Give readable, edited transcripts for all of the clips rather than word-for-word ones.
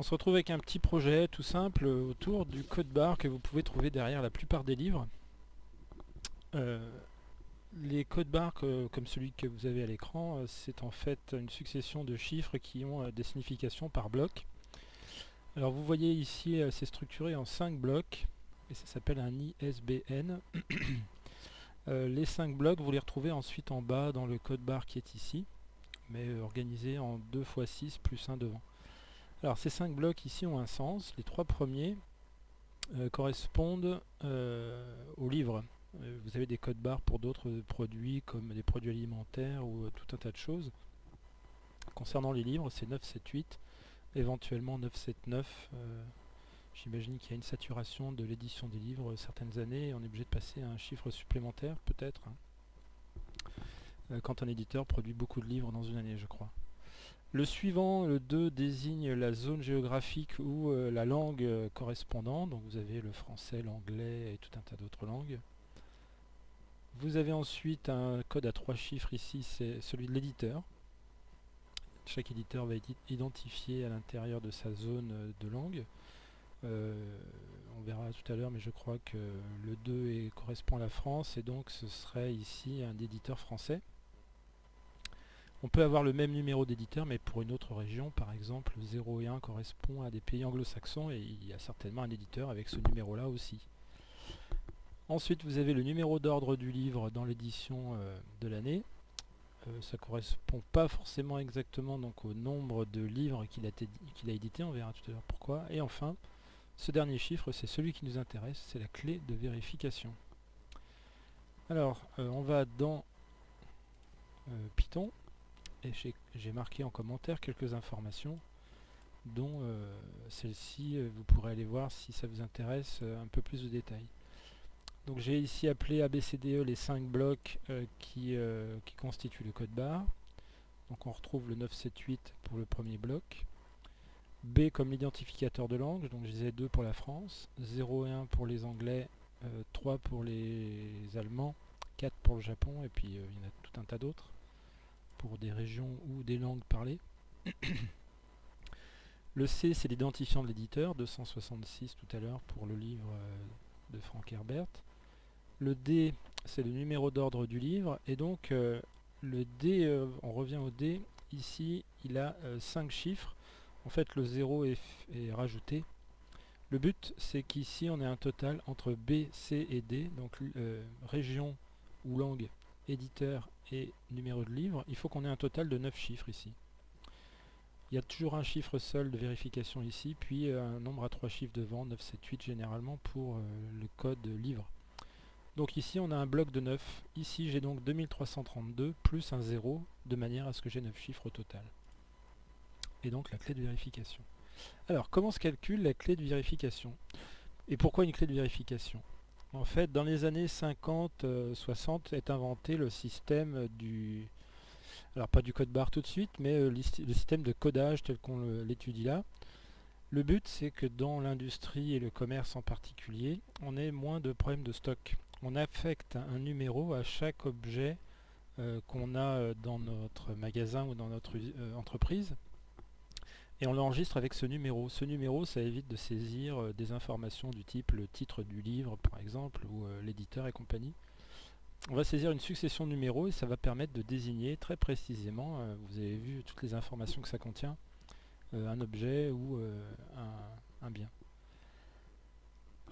On se retrouve avec un petit projet tout simple autour du code barre que vous pouvez trouver derrière la plupart des livres. Euh, les codes barres comme celui que vous avez à l'écran, c'est en fait une succession de chiffres qui ont des significations par bloc. Alors vous voyez ici, c'est structuré en 5 blocs et ça s'appelle un ISBN. Les 5 blocs, vous les retrouvez ensuite en bas dans le code barre qui est ici, mais organisé en 2 x 6 plus 1 devant. Alors ces 5 blocs ici ont un sens. Les 3 premiers correspondent aux livres. Vous avez des codes barres pour d'autres produits comme des produits alimentaires ou tout un tas de choses. Concernant les livres, c'est 978, éventuellement 979. J'imagine qu'il y a une saturation de l'édition des livres certaines années et on est obligé de passer à un chiffre supplémentaire peut-être, quand un éditeur produit beaucoup de livres dans une année, je crois. Le suivant, le 2, désigne la zone géographique ou la langue correspondante. Donc vous avez le français, l'anglais et tout un tas d'autres langues. Vous avez ensuite un code à 3 chiffres ici, c'est celui de l'éditeur. Chaque éditeur va être identifié à l'intérieur de sa zone de langue. On verra tout à l'heure, mais je crois que le 2 correspond à la France et donc ce serait ici un éditeur français. On peut avoir le même numéro d'éditeur mais pour une autre région, par exemple 0 et 1 correspond à des pays anglo-saxons et il y a certainement un éditeur avec ce numéro là aussi. Ensuite vous avez le numéro d'ordre du livre dans l'édition de l'année. Ça ne correspond pas forcément exactement donc au nombre de livres qu'il a édité, on verra tout à l'heure pourquoi. Et enfin, ce dernier chiffre c'est celui qui nous intéresse, c'est la clé de vérification. Alors on va dans Python. Et j'ai marqué en commentaire quelques informations dont celle-ci vous pourrez aller voir si ça vous intéresse un peu plus de détails. Donc j'ai ici appelé ABCDE les 5 blocs qui constituent le code barre. Donc on retrouve le 978 pour le premier bloc, B comme l'identificateur de langue, donc je disais 2 pour la France, 0 et 1 pour les Anglais, 3 pour les Allemands, 4 pour le Japon, et puis il y en a tout un tas d'autres pour des régions ou des langues parlées. Le C, c'est l'identifiant de l'éditeur, 266 tout à l'heure pour le livre de Frank Herbert. Le D, c'est le numéro d'ordre du livre, et donc le D, on revient au D, ici il a 5 chiffres, en fait le 0 est rajouté. Le but, c'est qu'ici on ait un total entre B, C et D, donc région ou langue, éditeur et numéro de livre, il faut qu'on ait un total de 9 chiffres ici. Il y a toujours un chiffre seul de vérification ici, puis un nombre à 3 chiffres devant, 978 généralement pour le code livre. Donc ici on a un bloc de 9, ici j'ai donc 2332 plus un 0, de manière à ce que j'ai 9 chiffres au total. Et donc la clé de vérification. Alors comment se calcule la clé de vérification? Et pourquoi une clé de vérification? En fait, dans les années 50-60 est inventé le système du... Alors pas du code barre tout de suite, mais le système de codage tel qu'on l'étudie là. Le but, c'est que dans l'industrie et le commerce en particulier, on ait moins de problèmes de stock. On affecte un numéro à chaque objet qu'on a dans notre magasin ou dans notre entreprise. Et on l'enregistre avec ce numéro. Ce numéro, ça évite de saisir des informations du type le titre du livre, par exemple, ou l'éditeur et compagnie. On va saisir une succession de numéros et ça va permettre de désigner très précisément, vous avez vu toutes les informations que ça contient, un objet ou un bien.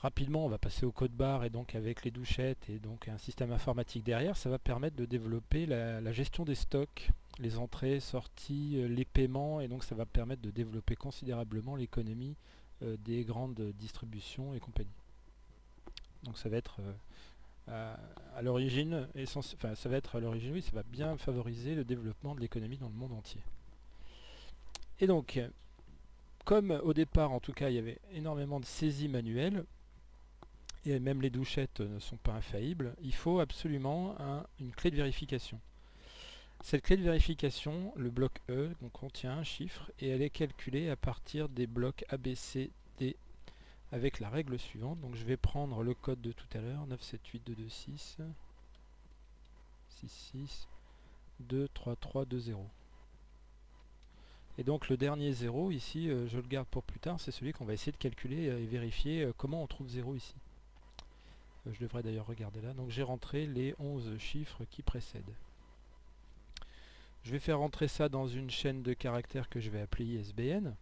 Rapidement, on va passer au code barre et donc avec les douchettes et donc un système informatique derrière, ça va permettre de développer la gestion des stocks, les entrées, sorties, les paiements, et donc ça va permettre de développer considérablement l'économie des grandes distributions et compagnies. Donc ça va être à l'origine, enfin ça va être à l'origine, oui, ça va bien favoriser le développement de l'économie dans le monde entier. Et donc, comme au départ, en tout cas, il y avait énormément de saisies manuelles, et même les douchettes ne sont pas infaillibles, il faut absolument une clé de vérification. Cette clé de vérification, le bloc E, donc contient un chiffre, et elle est calculée à partir des blocs A, B, C, D, avec la règle suivante. Donc je vais prendre le code de tout à l'heure, 9782226 66 23320. Et donc le dernier 0 ici, je le garde pour plus tard, c'est celui qu'on va essayer de calculer et vérifier comment on trouve 0 ici. Je devrais d'ailleurs regarder là. Donc j'ai rentré les 11 chiffres qui précèdent. Je vais faire rentrer ça dans une chaîne de caractères que je vais appeler ISBN.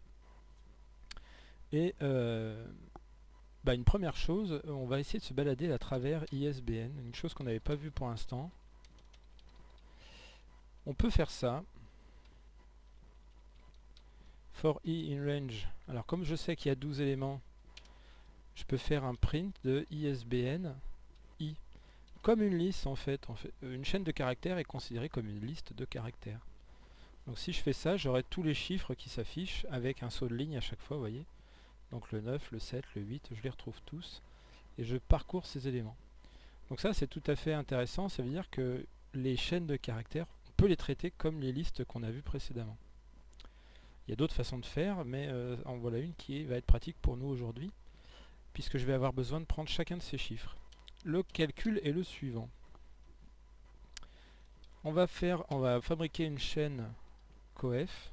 Et une première chose, on va essayer de se balader à travers ISBN, une chose qu'on n'avait pas vue pour l'instant. On peut faire ça. For i in range. Alors comme je sais qu'il y a 12 éléments, je peux faire un print de ISBN i. Comme une liste en fait. Une chaîne de caractères est considérée comme une liste de caractères. Donc si je fais ça, j'aurai tous les chiffres qui s'affichent avec un saut de ligne à chaque fois, vous voyez. Donc le 9, le 7, le 8, je les retrouve tous. Et je parcours ces éléments. Donc ça c'est tout à fait intéressant, ça veut dire que les chaînes de caractères, on peut les traiter comme les listes qu'on a vues précédemment. Il y a d'autres façons de faire, mais en voilà une qui va être pratique pour nous aujourd'hui, puisque je vais avoir besoin de prendre chacun de ces chiffres. Le calcul est le suivant. On va fabriquer une chaîne coef.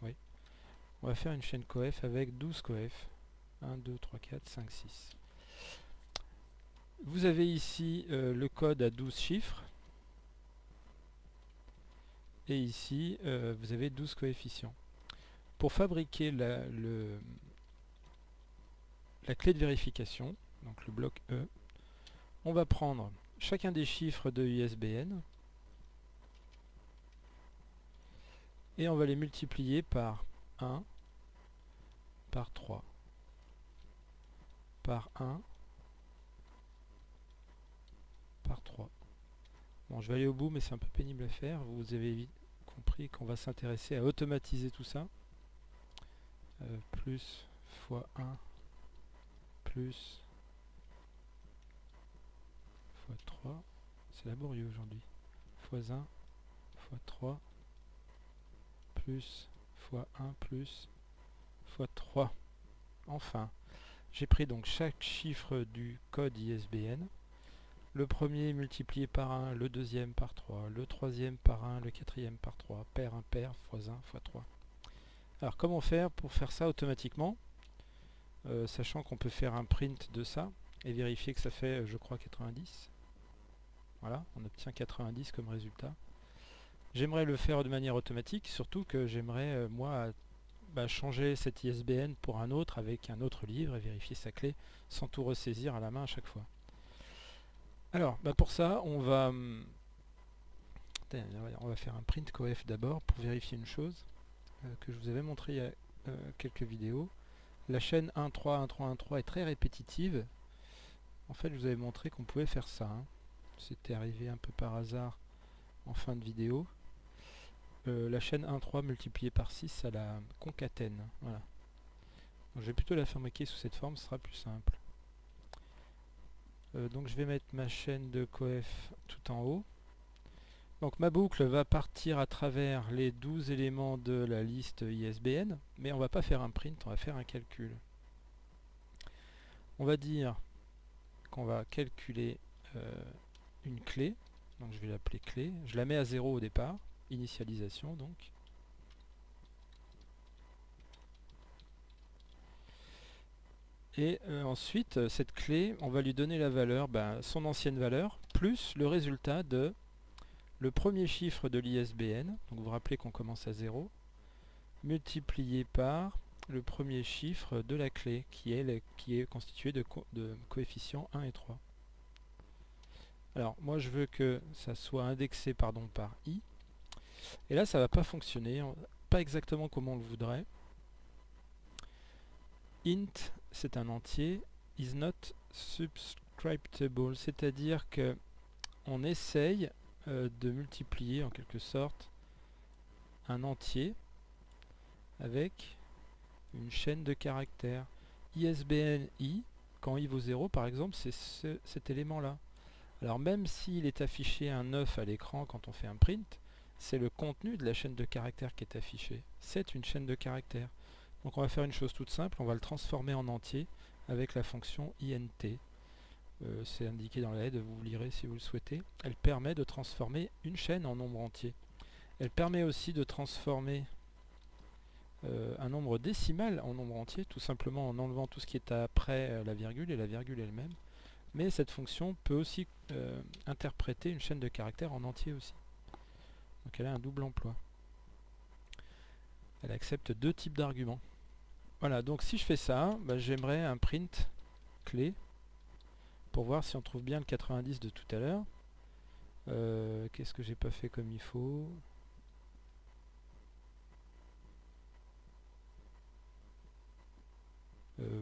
Oui. On va faire une chaîne coef avec 12 coef. 1, 2, 3, 4, 5, 6. Vous avez ici le code à 12 chiffres. Et ici, vous avez 12 coefficients. Pour fabriquer la clé de vérification, donc le bloc E, on va prendre chacun des chiffres de ISBN et on va les multiplier par 1, par 3, par 1, par 3. Bon, je vais aller au bout, mais c'est un peu pénible à faire. Vous avez compris qu'on va s'intéresser à automatiser tout ça. Plus fois 1 plus fois 3, c'est laborieux aujourd'hui, fois 1 fois 3 plus fois 1 plus fois 3. Enfin, j'ai pris donc chaque chiffre du code ISBN, le premier multiplié par 1, le deuxième par 3, le troisième par 1, le quatrième par 3, pair impair, fois 1 fois 3. Alors comment faire pour faire ça automatiquement, sachant qu'on peut faire un print de ça et vérifier que ça fait, je crois, 90. Voilà, on obtient 90 comme résultat. J'aimerais le faire de manière automatique, surtout que j'aimerais, moi, changer cet ISBN pour un autre avec un autre livre et vérifier sa clé sans tout ressaisir à la main à chaque fois. Alors, pour ça, on va faire un print coef d'abord pour vérifier une chose que je vous avais montré il y a quelques vidéos. La chaîne 1.3, 1.3, 1.3 est très répétitive. En fait, je vous avais montré qu'on pouvait faire ça. C'était arrivé un peu par hasard en fin de vidéo. La chaîne 1.3 multipliée par 6, ça la concatène. Voilà. Donc, je vais plutôt la fabriquer sous cette forme, ce sera plus simple. Donc je vais mettre ma chaîne de coef tout en haut. Donc ma boucle va partir à travers les 12 éléments de la liste ISBN, mais on va pas faire un print, on va faire un calcul. On va dire qu'on va calculer une clé, donc je vais l'appeler clé, je la mets à 0 au départ, initialisation donc. Et ensuite, cette clé, on va lui donner la valeur, son ancienne valeur, plus le résultat de le premier chiffre de l'ISBN, donc vous vous rappelez qu'on commence à 0, multiplié par le premier chiffre de la clé, qui est constitué de coefficients 1 et 3. Alors, moi je veux que ça soit indexé par i, et là ça va pas fonctionner, pas exactement comme on le voudrait. Int, c'est un entier, is not subscriptable, c'est-à-dire que on essaye de multiplier en quelque sorte un entier avec une chaîne de caractères. ISBN i, quand i vaut 0 par exemple, c'est cet élément là. Alors même s'il est affiché un 9 à l'écran quand on fait un print, c'est le contenu de la chaîne de caractères qui est affiché. C'est une chaîne de caractères. Donc on va faire une chose toute simple, on va le transformer en entier avec la fonction int. c'est indiqué dans la aide, vous lirez si vous le souhaitez. Elle permet de transformer une chaîne en nombre entier. Elle permet aussi de transformer un nombre décimal en nombre entier, tout simplement en enlevant tout ce qui est après la virgule et la virgule elle-même. Mais cette fonction peut aussi interpréter une chaîne de caractères en entier aussi. Donc elle a un double emploi. Elle accepte 2 types d'arguments. Voilà, donc si je fais ça, j'aimerais un print clé pour voir si on trouve bien le 90 de tout à l'heure. Qu'est-ce que j'ai pas fait comme il faut?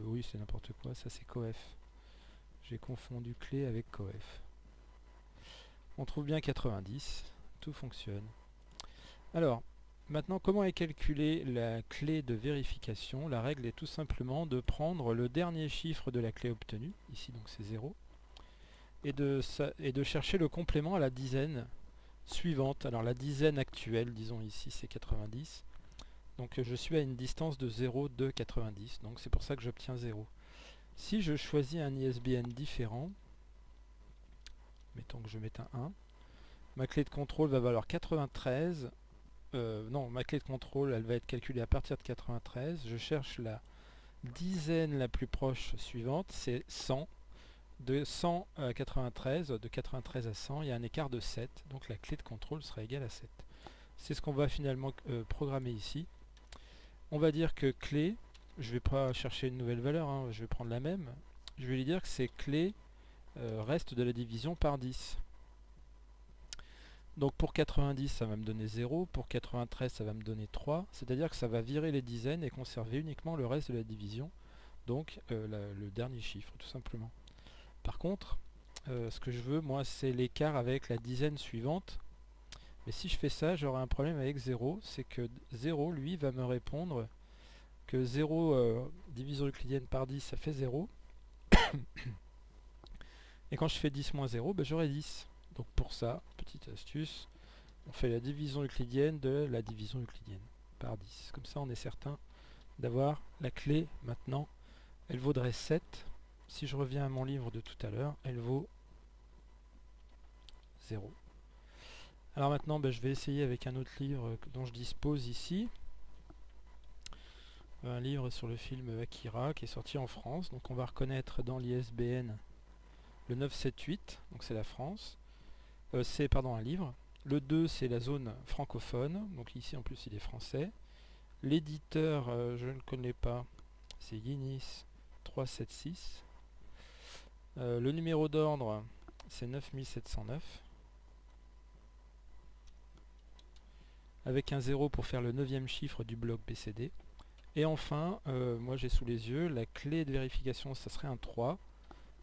Oui, c'est n'importe quoi, ça c'est coef. J'ai confondu clé avec coef. On trouve bien 90, tout fonctionne. Alors, maintenant, comment est calculée la clé de vérification? La règle est tout simplement de prendre le dernier chiffre de la clé obtenue, ici donc c'est 0, et de chercher le complément à la dizaine suivante. Alors la dizaine actuelle, disons ici, c'est 90. Donc je suis à une distance de 0 de 90, donc c'est pour ça que j'obtiens 0. Si je choisis un ISBN différent, mettons que je mette un 1, ma clé de contrôle va valoir 93. Non, ma clé de contrôle, elle va être calculée à partir de 93. Je cherche la dizaine la plus proche suivante, c'est 100. De 100 à 93, de 93 à 100, il y a un écart de 7, donc la clé de contrôle sera égale à 7. C'est ce qu'on va finalement programmer ici. On va dire que clé, je ne vais pas chercher une nouvelle valeur, hein, je vais prendre la même. Je vais lui dire que c'est clé reste de la division par 10. Donc pour 90, ça va me donner 0, pour 93, ça va me donner 3, c'est-à-dire que ça va virer les dizaines et conserver uniquement le reste de la division, donc le dernier chiffre, tout simplement. Par contre, ce que je veux, moi, c'est l'écart avec la dizaine suivante. Mais si je fais ça, j'aurai un problème avec 0. C'est que 0, lui, va me répondre que 0 division euclidienne par 10, ça fait 0. Et quand je fais 10 moins 0, j'aurai 10. Donc pour ça, petite astuce, on fait la division euclidienne de la division euclidienne par 10. Comme ça, on est certain d'avoir la clé maintenant. Elle vaudrait 7. Si je reviens à mon livre de tout à l'heure, elle vaut 0. Alors maintenant, je vais essayer avec un autre livre dont je dispose ici. Un livre sur le film Akira qui est sorti en France. Donc on va reconnaître dans l'ISBN le 978, donc c'est la France. C'est un livre. Le 2, c'est la zone francophone. Donc ici en plus il est français. L'éditeur, je ne connais pas, c'est Yinis 376. Le numéro d'ordre, c'est 9709. Avec un 0 pour faire le 9e chiffre du bloc BCD. Et enfin, moi j'ai sous les yeux, la clé de vérification, ça serait un 3.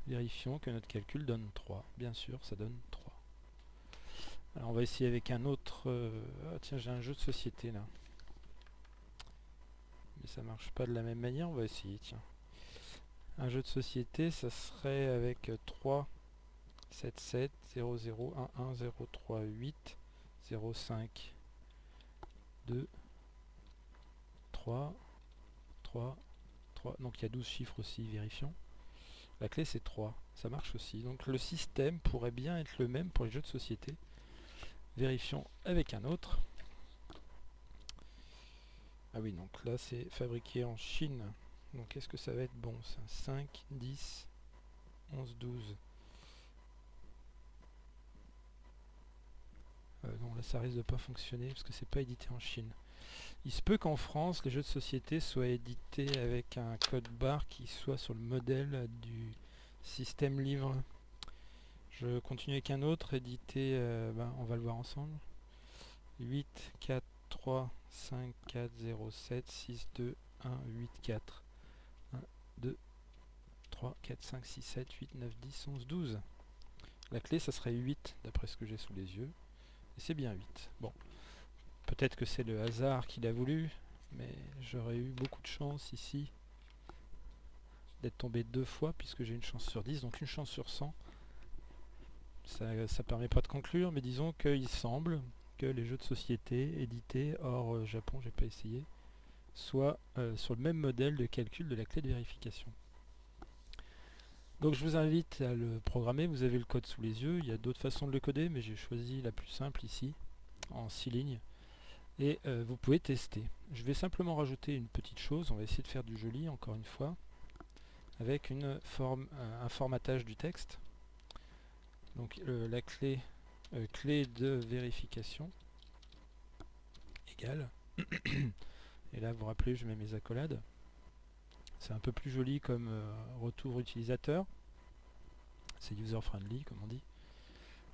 Vérifions que notre calcul donne 3. Bien sûr, ça donne 3. Alors on va essayer avec un autre... Ah, tiens, j'ai un jeu de société là. Mais ça marche pas de la même manière, on va essayer, tiens. Un jeu de société, ça serait avec 3, 7, 7, 0, 0, 1, 1, 0, 3, 8, 0, 5, 2, 3, 3, 3. Donc il y a 12 chiffres aussi, vérifions. La clé c'est 3, ça marche aussi. Donc le système pourrait bien être le même pour les jeux de société. Vérifions avec un autre. Ah oui, donc là c'est fabriqué en Chine. Donc est-ce que ça va être bon ça? 5, 10, 11, 12. Non, là ça risque de pas fonctionner parce que c'est pas édité en Chine. Il se peut qu'en France, les jeux de société soient édités avec un code barre qui soit sur le modèle du système livre. Je continue avec un autre, édité, on va le voir ensemble. 8, 4, 3, 5, 4, 0, 7, 6, 2, 1, 8, 4. 1, 2, 3, 4, 5, 6, 7, 8, 9, 10, 11, 12. La clé, ça serait 8, d'après ce que j'ai sous les yeux. Et c'est bien 8. Bon. Peut-être que c'est le hasard qui l'a voulu, mais j'aurais eu beaucoup de chance ici d'être tombé 2 fois, puisque j'ai une chance sur 10, donc une chance sur 100. Ça permet pas de conclure, mais disons qu'il semble que les jeux de société édités hors Japon, j'ai pas essayé, soient sur le même modèle de calcul de la clé de vérification. Donc je vous invite à le programmer, vous avez le code sous les yeux, il y a d'autres façons de le coder, mais j'ai choisi la plus simple ici, en 6 lignes, et vous pouvez tester. Je vais simplement rajouter une petite chose, on va essayer de faire du joli encore une fois, avec un formatage du texte. Donc la clé de vérification égale, et là vous vous rappelez, je mets mes accolades, c'est un peu plus joli comme retour utilisateur, c'est user friendly comme on dit.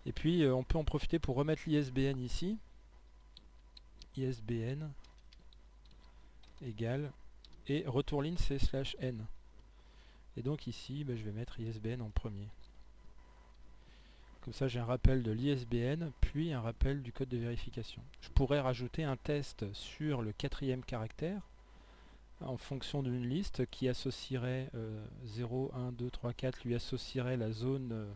Et puis on peut en profiter pour remettre l'ISBN ici, ISBN égale, et retour ligne c'est /n. Et donc ici je vais mettre ISBN en premier. Comme ça j'ai un rappel de l'ISBN, puis un rappel du code de vérification. Je pourrais rajouter un test sur le 4e caractère, en fonction d'une liste qui associerait 0, 1, 2, 3, 4, lui associerait la zone,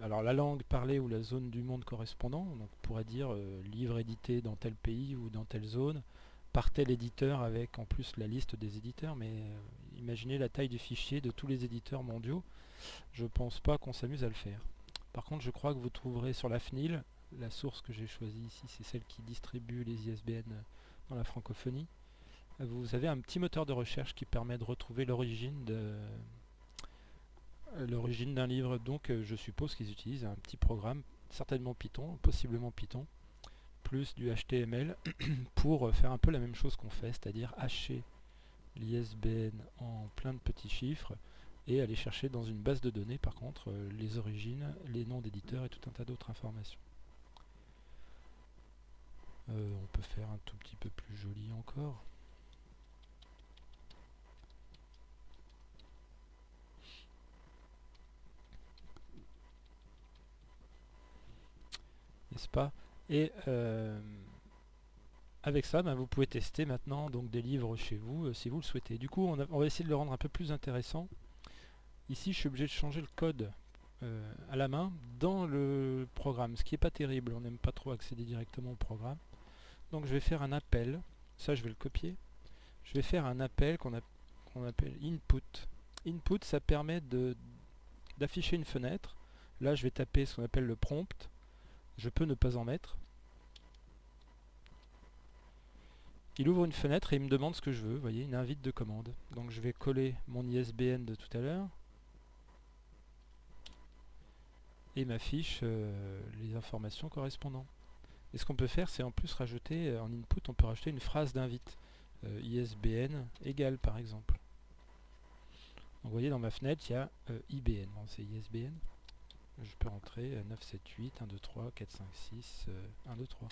alors la langue parlée ou la zone du monde correspondant. Donc on pourrait dire livre édité dans tel pays ou dans telle zone, par tel éditeur avec en plus la liste des éditeurs, mais imaginez la taille du fichier de tous les éditeurs mondiaux, je pense pas qu'on s'amuse à le faire. Par contre je crois que vous trouverez sur la FNIL, la source que j'ai choisie ici c'est celle qui distribue les ISBN dans la francophonie, vous avez un petit moteur de recherche qui permet de retrouver l'origine d'un livre. Donc je suppose qu'ils utilisent un petit programme, certainement Python, possiblement Python, plus du HTML pour faire un peu la même chose qu'on fait, c'est-à-dire hacher l'ISBN en plein de petits chiffres et aller chercher dans une base de données par contre les origines, les noms d'éditeurs et tout un tas d'autres informations. On peut faire un tout petit peu plus joli encore. N'est-ce pas? Et avec ça, vous pouvez tester maintenant donc des livres chez vous si vous le souhaitez. Du coup, on va essayer de le rendre un peu plus intéressant. Ici, je suis obligé de changer le code à la main dans le programme, ce qui n'est pas terrible. On n'aime pas trop accéder directement au programme. Donc je vais faire un appel. Ça, je vais le copier. Je vais faire un appel qu'on appelle input. Input, ça permet d'afficher une fenêtre. Là, je vais taper ce qu'on appelle le prompt. Je peux ne pas en mettre. Il ouvre une fenêtre et il me demande ce que je veux. Vous voyez, une invite de commande. Donc je vais coller mon ISBN de tout à l'heure. Et il m'affiche les informations correspondantes. Et ce qu'on peut faire, c'est en plus rajouter, en input, on peut rajouter une phrase d'invite. ISBN égale par exemple. Donc vous voyez, dans ma fenêtre, il y a IBN. Bon, c'est ISBN. Je peux rentrer 978, 1, 2, 3, 4, 5, 6, 1, 2, 3.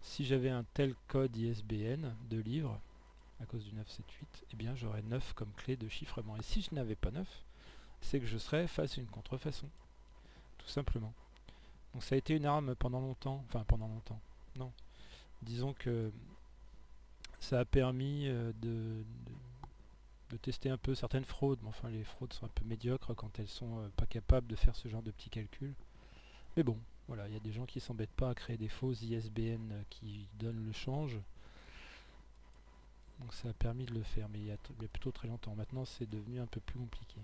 Si j'avais un tel code ISBN de livre, à cause du 978, eh bien j'aurais 9 comme clé de chiffrement. Et si je n'avais pas 9, c'est que je serais face à une contrefaçon. Tout simplement. Donc ça a été une arme pendant longtemps. Enfin, pendant longtemps. Non. Disons que ça a permis de tester un peu certaines fraudes. Mais enfin, les fraudes sont un peu médiocres quand elles sont pas capables de faire ce genre de petits calculs. Mais bon, voilà, il y a des gens qui s'embêtent pas à créer des faux ISBN qui donnent le change. Donc ça a permis de le faire, mais il y a plutôt très longtemps. Maintenant, c'est devenu un peu plus compliqué.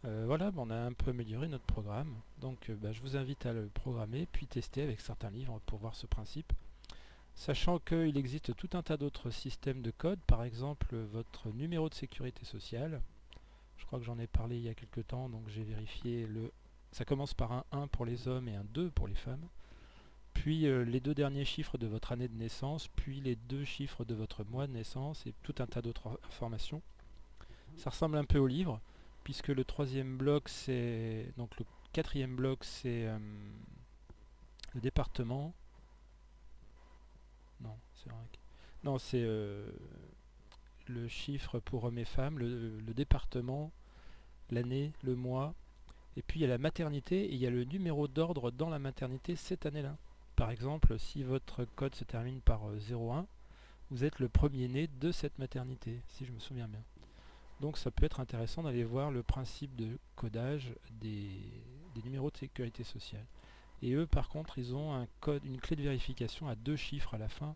Voilà, on a un peu amélioré notre programme. Donc je vous invite à le programmer, puis tester avec certains livres pour voir ce principe. Sachant qu'il existe tout un tas d'autres systèmes de code, par exemple votre numéro de sécurité sociale. Je crois que j'en ai parlé il y a quelques temps, donc j'ai vérifié ça commence par un 1 pour les hommes et un 2 pour les femmes. Puis les 2 derniers chiffres de votre année de naissance, puis les 2 chiffres de votre mois de naissance et tout un tas d'autres informations. Ça ressemble un peu au livre, puisque le 3e bloc c'est... Donc le 4e bloc c'est le département. Non, c'est vrai. Non, c'est le chiffre pour hommes et femmes, le département, l'année, le mois. Et puis il y a la maternité et il y a le numéro d'ordre dans la maternité cette année-là. Par exemple, si votre code se termine par 01, vous êtes le premier-né de cette maternité, si je me souviens bien. Donc ça peut être intéressant d'aller voir le principe de codage des numéros de sécurité sociale. Et eux, par contre, ils ont une clé de vérification à 2 chiffres à la fin.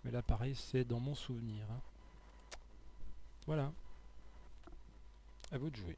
Mais là, pareil, c'est dans mon souvenir. Voilà. À vous de jouer.